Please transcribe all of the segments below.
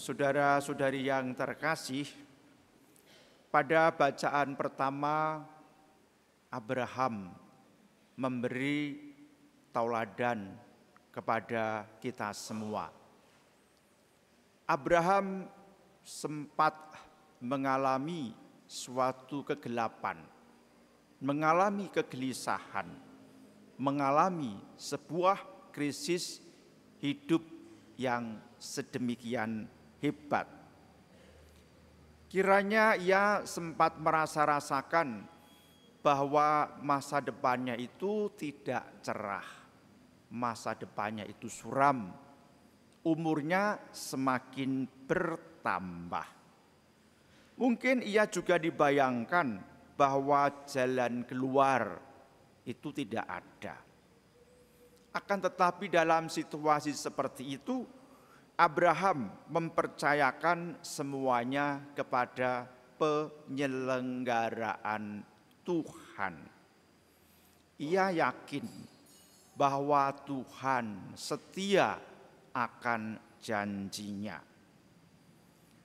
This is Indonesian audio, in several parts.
Saudara-saudari yang terkasih, pada bacaan pertama Abraham memberi tauladan kepada kita semua. Abraham sempat mengalami suatu kegelapan, mengalami kegelisahan, mengalami sebuah krisis hidup yang sedemikian hebat. Kiranya ia sempat rasakan bahwa masa depannya itu tidak cerah, masa depannya itu suram, umurnya semakin bertambah. Mungkin ia juga dibayangkan bahwa jalan keluar itu tidak ada. Akan tetapi dalam situasi seperti itu, Abraham mempercayakan semuanya kepada penyelenggaraan Tuhan. Ia yakin bahwa Tuhan setia akan janjinya.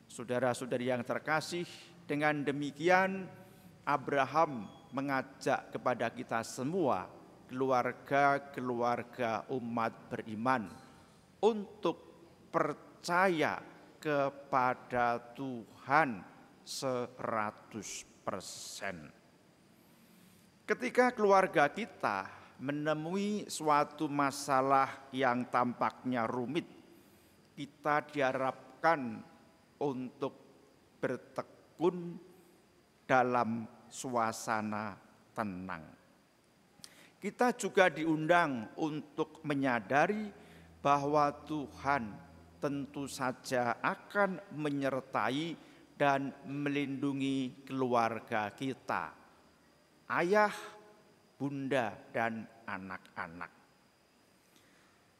Saudara-saudari yang terkasih, dengan demikian Abraham mengajak kepada kita semua, keluarga-keluarga umat beriman, untuk percaya kepada Tuhan 100%. Ketika keluarga kita menemui suatu masalah yang tampaknya rumit, kita diharapkan untuk bertekun dalam suasana tenang. Kita juga diundang untuk menyadari bahwa Tuhan tentu saja akan menyertai dan melindungi keluarga kita, ayah, bunda, dan anak-anak.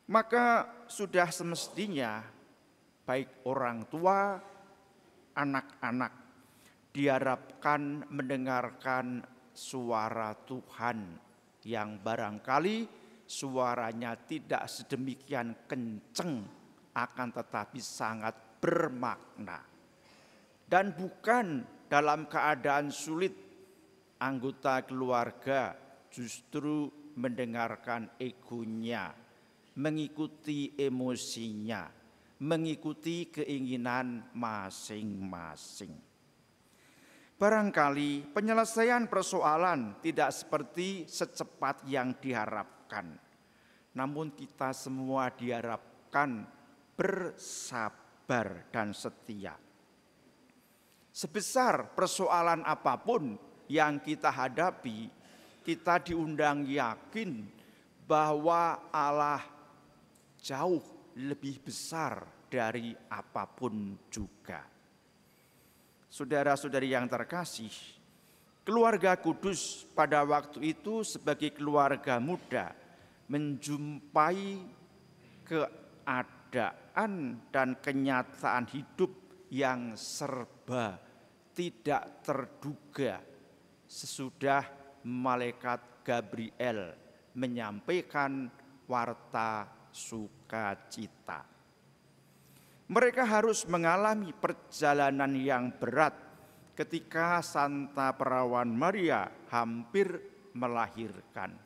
Maka sudah semestinya baik orang tua, anak-anak diharapkan mendengarkan suara Tuhan yang barangkali suaranya tidak sedemikian kenceng, akan tetapi sangat bermakna. Dan bukan dalam keadaan sulit, anggota keluarga justru mendengarkan egonya, mengikuti emosinya, mengikuti keinginan masing-masing. Barangkali penyelesaian persoalan tidak seperti secepat yang diharapkan. Namun kita semua diharapkan bersabar dan setia. Sebesar persoalan apapun yang kita hadapi, kita diundang yakin bahwa Allah jauh lebih besar dari apapun juga. Saudara-saudari yang terkasih, keluarga kudus pada waktu itu sebagai keluarga muda menjumpai keadaan dan kenyataan hidup yang serba tidak terduga sesudah malaikat Gabriel menyampaikan warta sukacita. Mereka harus mengalami perjalanan yang berat ketika Santa Perawan Maria hampir melahirkan.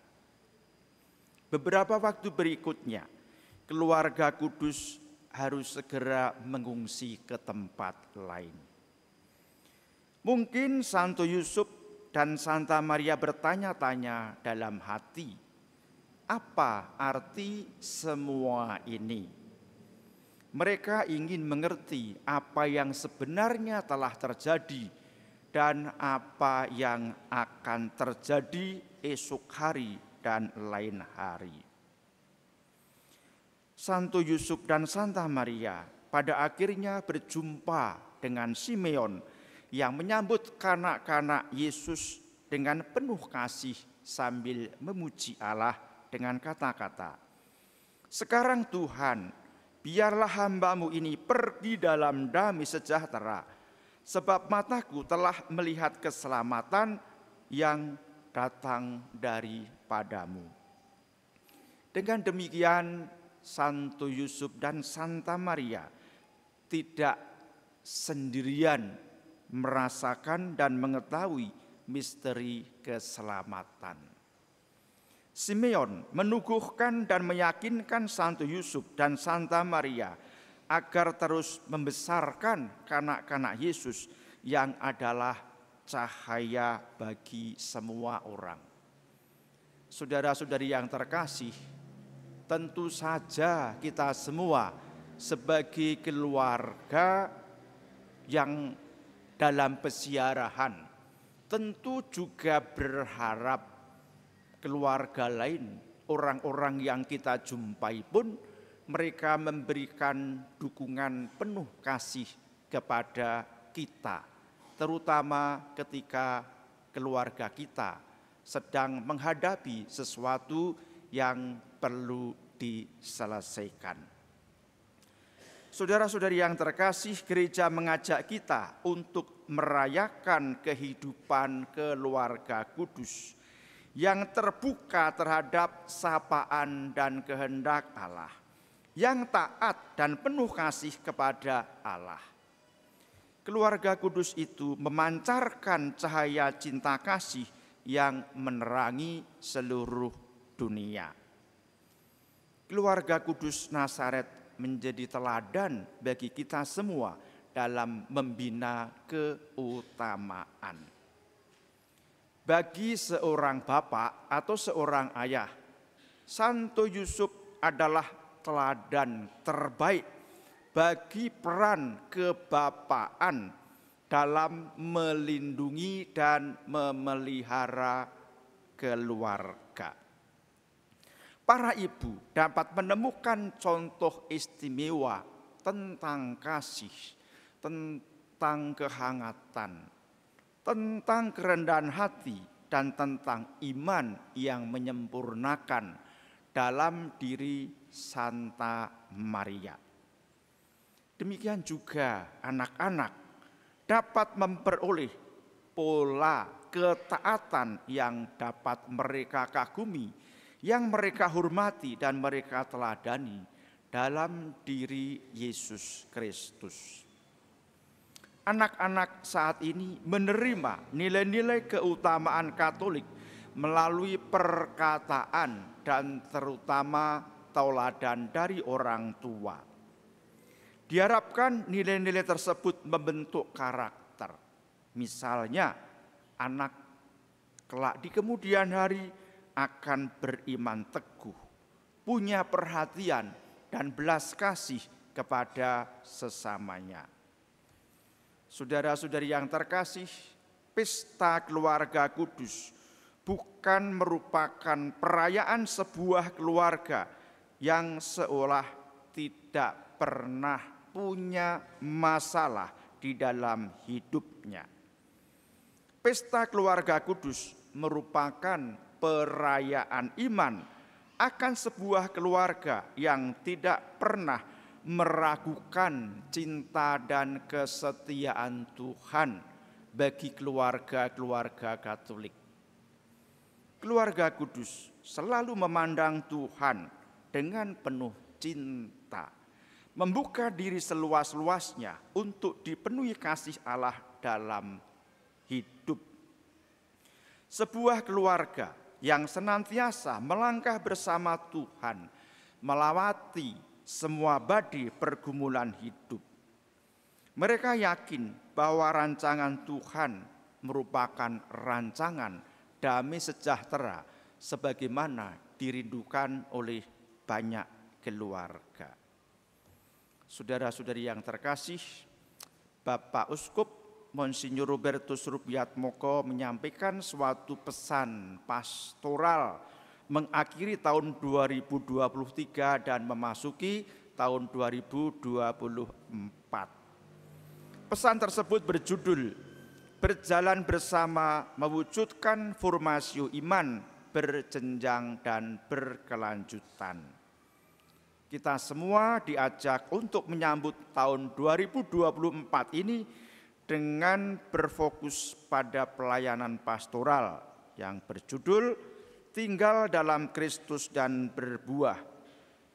Beberapa waktu berikutnya, keluarga kudus harus segera mengungsi ke tempat lain. Mungkin Santo Yusuf dan Santa Maria bertanya-tanya dalam hati, apa arti semua ini? Mereka ingin mengerti apa yang sebenarnya telah terjadi dan apa yang akan terjadi esok hari dan lain hari. Santo Yusuf dan Santa Maria pada akhirnya berjumpa dengan Simeon yang menyambut kanak-kanak Yesus dengan penuh kasih sambil memuji Allah dengan kata-kata, "Sekarang Tuhan, biarlah hamba-Mu ini pergi dalam damai sejahtera, sebab mataku telah melihat keselamatan yang datang daripada-Mu." Dengan demikian, Santo Yusuf dan Santa Maria tidak sendirian merasakan dan mengetahui misteri keselamatan. Simeon menuguhkan dan meyakinkan Santo Yusuf dan Santa Maria agar terus membesarkan kanak-kanak Yesus yang adalah cahaya bagi semua orang. Saudara-saudari yang terkasih, tentu saja kita semua sebagai keluarga yang dalam pesiarahan tentu juga berharap keluarga lain, orang-orang yang kita jumpai pun mereka memberikan dukungan penuh kasih kepada kita, terutama ketika keluarga kita sedang menghadapi sesuatu yang perlu diselesaikan. Saudara-saudari yang terkasih, gereja mengajak kita untuk merayakan kehidupan keluarga kudus yang terbuka terhadap sapaan dan kehendak Allah, yang taat dan penuh kasih kepada Allah. Keluarga kudus itu memancarkan cahaya cinta kasih yang menerangi seluruh dunia. Keluarga kudus Nazaret menjadi teladan bagi kita semua dalam membina keutamaan. Bagi seorang bapak atau seorang ayah, Santo Yusuf adalah teladan terbaik bagi peran kebapaan dalam melindungi dan memelihara keluarga. Para ibu dapat menemukan contoh istimewa tentang kasih, tentang kehangatan, tentang kerendahan hati, dan tentang iman yang menyempurnakan dalam diri Santa Maria. Demikian juga anak-anak dapat memperoleh pola ketaatan yang dapat mereka kagumi, yang mereka hormati dan mereka teladani dalam diri Yesus Kristus. Anak-anak saat ini menerima nilai-nilai keutamaan Katolik melalui perkataan dan terutama tauladan dari orang tua. Diharapkan nilai-nilai tersebut membentuk karakter. Misalnya, anak kelak di kemudian hari akan beriman teguh, punya perhatian dan belas kasih kepada sesamanya. Saudara-saudari yang terkasih, pesta keluarga kudus bukan merupakan perayaan sebuah keluarga yang seolah tidak pernah punya masalah di dalam hidupnya. Pesta keluarga kudus merupakan perayaan iman akan sebuah keluarga yang tidak pernah meragukan cinta dan kesetiaan Tuhan bagi keluarga-keluarga Katolik. Keluarga kudus selalu memandang Tuhan dengan penuh cinta, membuka diri seluas-luasnya untuk dipenuhi kasih Allah dalam hidup. Sebuah keluarga yang senantiasa melangkah bersama Tuhan, melewati semua badai pergumulan hidup. Mereka yakin bahwa rancangan Tuhan merupakan rancangan damai sejahtera sebagaimana dirindukan oleh banyak keluarga. Saudara-saudari yang terkasih, Bapak Uskup Monsinyur Robertus Rupiatmoko menyampaikan suatu pesan pastoral mengakhiri tahun 2023 dan memasuki tahun 2024. Pesan tersebut berjudul Berjalan Bersama Mewujudkan Formasio Iman Berjenjang dan Berkelanjutan. Kita semua diajak untuk menyambut tahun 2024 ini dengan berfokus pada pelayanan pastoral yang berjudul Tinggal dalam Kristus dan Berbuah,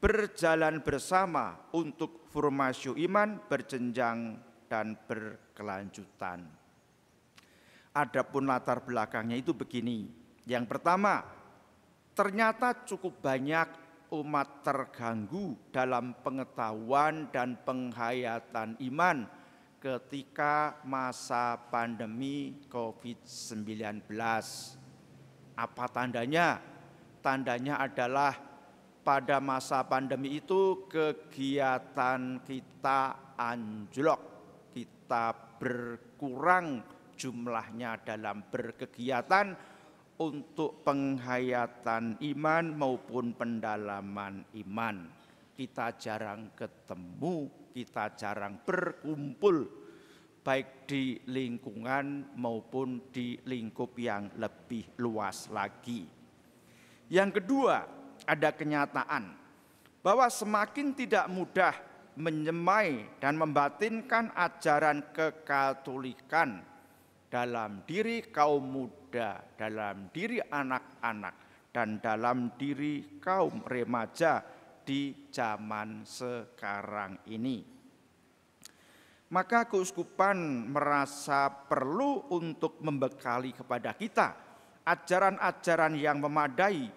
berjalan bersama untuk formasio iman berjenjang dan berkelanjutan. Adapun latar belakangnya itu begini. Yang pertama, ternyata cukup banyak umat terganggu dalam pengetahuan dan penghayatan iman ketika masa pandemi COVID-19. Apa tandanya? Tandanya adalah pada masa pandemi itu kegiatan kita anjlok, kita berkurang jumlahnya dalam berkegiatan untuk penghayatan iman maupun pendalaman iman. Kita jarang ketemu, kita jarang berkumpul, baik di lingkungan maupun di lingkup yang lebih luas lagi. Yang kedua, ada kenyataan bahwa semakin tidak mudah menyemai dan membatinkan ajaran kekatolikan dalam diri kaum muda, dalam diri anak-anak, dan dalam diri kaum remaja di zaman sekarang ini. Maka keuskupan merasa perlu untuk membekali kepada kita ajaran-ajaran yang memadai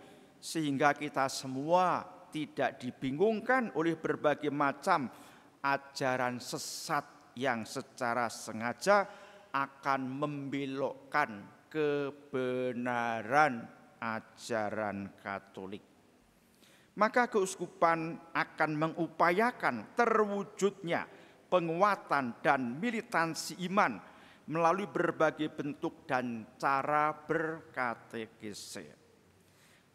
sehingga kita semua tidak dibingungkan oleh berbagai macam ajaran sesat yang secara sengaja akan membelokkan kebenaran ajaran Katolik. Maka keuskupan akan mengupayakan terwujudnya penguatan dan militansi iman melalui berbagai bentuk dan cara berkatekese.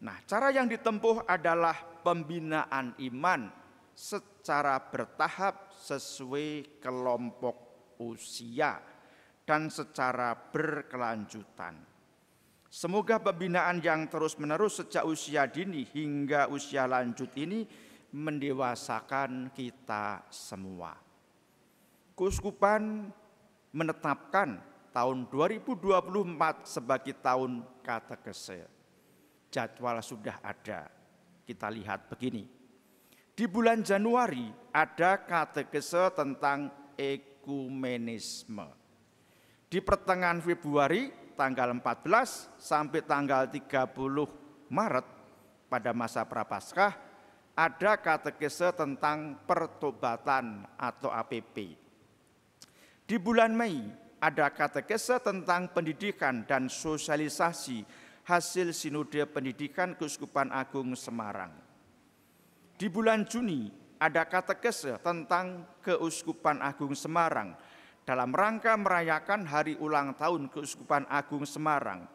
Nah, cara yang ditempuh adalah pembinaan iman secara bertahap sesuai kelompok usia dan secara berkelanjutan. Semoga pembinaan yang terus-menerus sejak usia dini hingga usia lanjut ini mendewasakan kita semua. Keuskupan menetapkan tahun 2024 sebagai tahun katekese. Jadwal sudah ada. Kita lihat begini. Di bulan Januari ada katekese tentang ekumenisme. Di pertengahan Februari tanggal 14 sampai tanggal 30 Maret pada masa Prapaskah ada katekese tentang pertobatan atau APP. Di bulan Mei ada katekese tentang pendidikan dan sosialisasi hasil Sinode Pendidikan Keuskupan Agung Semarang. Di bulan Juni ada katekese tentang Keuskupan Agung Semarang dalam rangka merayakan hari ulang tahun Keuskupan Agung Semarang,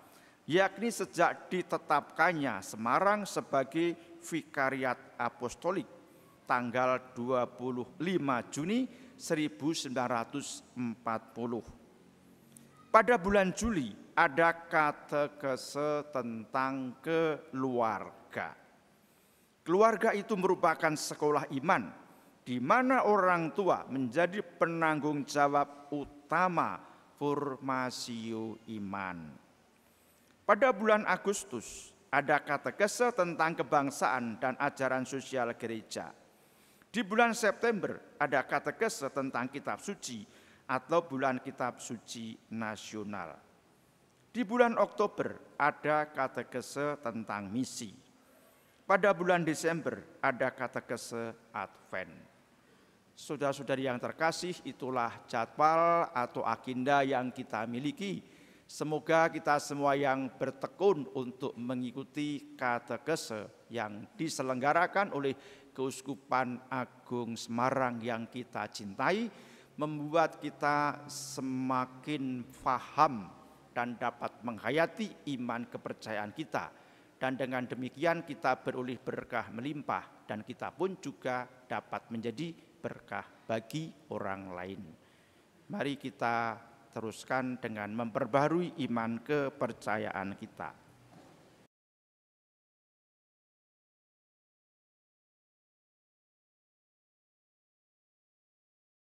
yakni sejak ditetapkannya Semarang sebagai Vikariat Apostolik tanggal 25 Juni 1940. Pada bulan Juli ada katekese tentang keluarga. Keluarga itu merupakan sekolah iman di mana orang tua menjadi penanggung jawab utama formasio iman. Pada bulan Agustus ada katekese tentang kebangsaan dan ajaran sosial gereja. Di bulan September ada katekese tentang kitab suci atau bulan kitab suci nasional. Di bulan Oktober ada katekese tentang misi. Pada bulan Desember ada katekese Advent. Saudara-saudari yang terkasih, itulah jadwal atau agenda yang kita miliki. Semoga kita semua yang bertekun untuk mengikuti katekese yang diselenggarakan oleh Keuskupan Agung Semarang yang kita cintai, membuat kita semakin paham dan dapat menghayati iman kepercayaan kita. Dan dengan demikian kita beroleh berkah melimpah dan kita pun juga dapat menjadi berkah bagi orang lain. Mari kita teruskan dengan memperbarui iman kepercayaan kita.